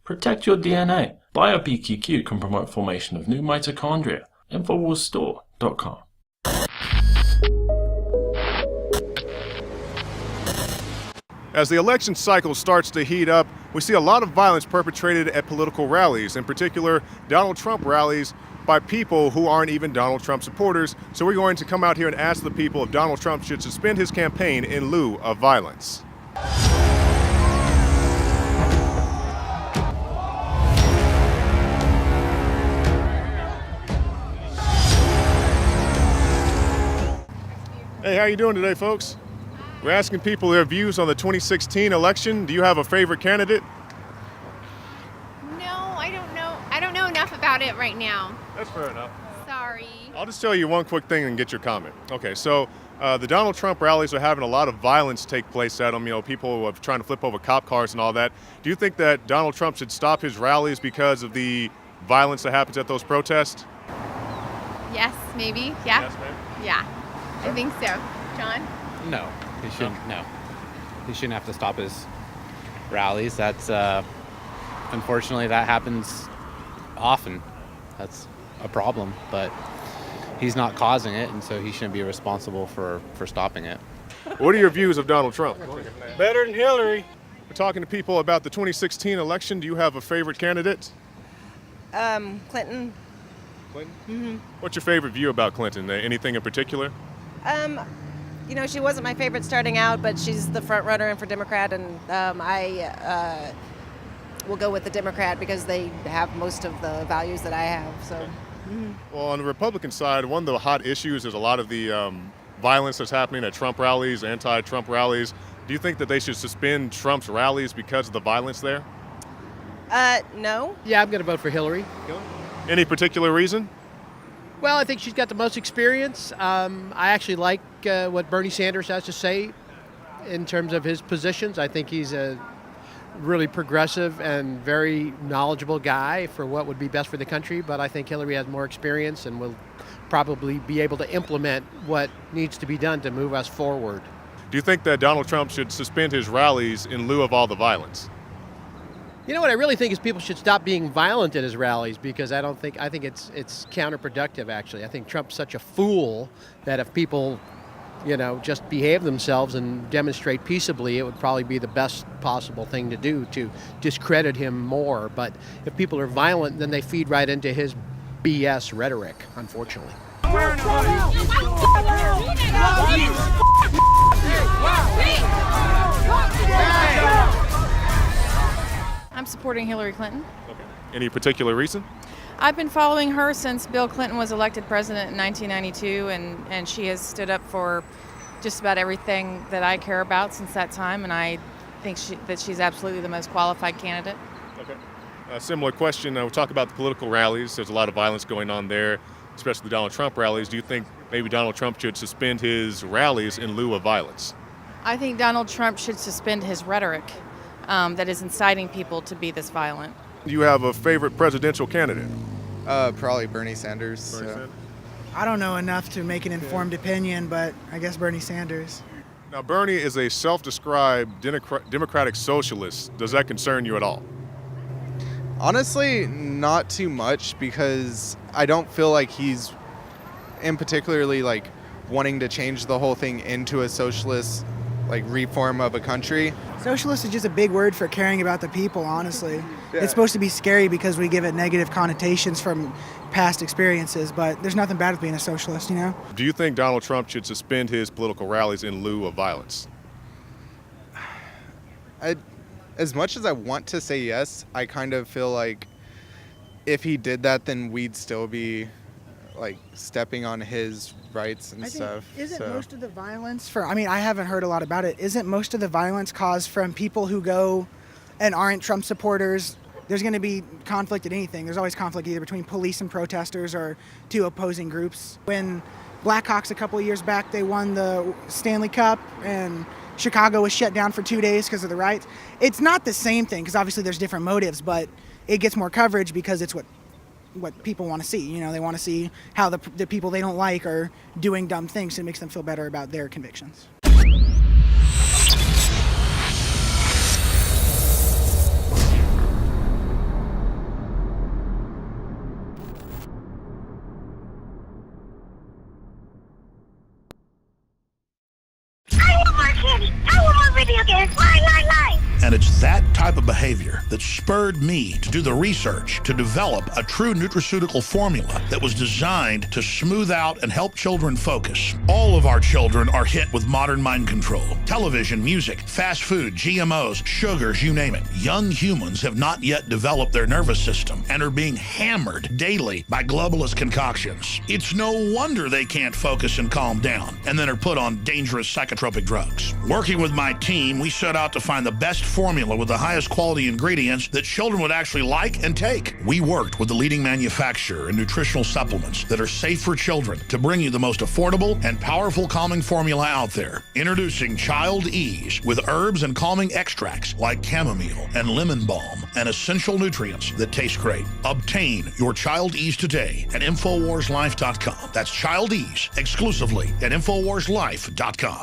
Protect your DNA. BioPQQ can promote formation of new mitochondria. Infowarsstore.com. As the election cycle starts to heat up, we see a lot of violence perpetrated at political rallies, in particular Donald Trump rallies by people who aren't even Donald Trump supporters. So we're going to come out here and ask the people if Donald Trump should suspend his campaign in lieu of violence. Hey, how you doing today, folks? We're asking people their views on the 2016 election. Do you have a favorite candidate? No, I don't know. I don't know enough about it right now. That's fair enough. Sorry. I'll just tell you one quick thing and get your comment. Okay, so the Donald Trump rallies are having a lot of violence take place at them. You know, people are trying to flip over cop cars and all that. Do you think that Donald Trump should stop his rallies because of the violence that happens at those protests? Yes, maybe. Yeah. Yes, ma'am. Yeah. I think so. John? No, he shouldn't. No, he shouldn't have to stop his rallies. That's unfortunately that happens often. That's a problem, but he's not causing it, and so he shouldn't be responsible for stopping it. What are your views of Donald Trump? Better than Hillary. We're talking to people about the 2016 election. Do you have a favorite candidate? Clinton. Clinton? Mm-hmm. What's your favorite view about Clinton? Anything in particular? You know, she wasn't my favorite starting out, but she's the front runner and for Democrat, and I will go with the Democrat because they have most of the values that I have. So. Mm-hmm. Well, on the Republican side, one of the hot issues is a lot of the violence that's happening at Trump rallies, anti-Trump rallies. Do you think that they should suspend Trump's rallies because of the violence there? No. Yeah, I'm going to vote for Hillary. Any particular reason? Well, I think she's got the most experience. I actually like what Bernie Sanders has to say in terms of his positions. I think he's a really progressive and very knowledgeable guy for what would be best for the country, but I think Hillary has more experience and will probably be able to implement what needs to be done to move us forward. Do you think that Donald Trump should suspend his rallies in lieu of all the violence? You know what I really think is people should stop being violent at his rallies, because I think it's counterproductive, actually. I think Trump's such a fool that if people, you know, just behave themselves and demonstrate peaceably, it would probably be the best possible thing to do to discredit him more. But if people are violent, then they feed right into his BS rhetoric, unfortunately. I'm supporting Hillary Clinton. Okay. Any particular reason? I've been following her since Bill Clinton was elected president in 1992, and she has stood up for just about everything that I care about since that time, and I think that she's absolutely the most qualified candidate. Okay. A similar question. We'll talk about the political rallies. There's a lot of violence going on there, especially the Donald Trump rallies. Do you think maybe Donald Trump should suspend his rallies in lieu of violence? I think Donald Trump should suspend his rhetoric that is inciting people to be this violent. Do you have a favorite presidential candidate? Probably Bernie Sanders. Sanders? I don't know enough to make an informed opinion, but I guess Bernie Sanders. Now, Bernie is a self-described democratic socialist. Does that concern you at all? Honestly, not too much, because I don't feel like he's in particularly like wanting to change the whole thing into a socialist like reform of a country. Socialist is just a big word for caring about the people, honestly. Yeah. It's supposed to be scary because we give it negative connotations from past experiences, but there's nothing bad with being a socialist, you know? Do you think Donald Trump should suspend his political rallies in lieu of violence? As much as I want to say yes, I kind of feel like if he did that, then we'd still be like stepping on his rights and stuff. Isn't most of the violence I haven't heard a lot about it. Isn't most of the violence caused from people who go and aren't Trump supporters? There's going to be conflict in anything. There's always conflict either between police and protesters or two opposing groups. When Blackhawks a couple of years back, they won the Stanley Cup and Chicago was shut down for 2 days because of the riots. It's not the same thing because obviously there's different motives, but it gets more coverage because it's what people want to see. You know, they want to see how the people they don't like are doing dumb things, so it makes them feel better about their convictions. type of behavior that spurred me to do the research to develop a true nutraceutical formula that was designed to smooth out and help children focus. All of our children are hit with modern mind control. Television, music, fast food, GMOs, sugars, you name it. Young humans have not yet developed their nervous system and are being hammered daily by globalist concoctions. It's no wonder they can't focus and calm down and then are put on dangerous psychotropic drugs. Working with my team, we set out to find the best formula with the highest quality ingredients that children would actually like and take. We worked with the leading manufacturer in nutritional supplements that are safe for children to bring you the most affordable and powerful calming formula out there. Introducing Child Ease with herbs and calming extracts like chamomile and lemon balm and essential nutrients that taste great. Obtain your Child Ease today at InfoWarsLife.com. That's Child Ease exclusively at InfoWarsLife.com.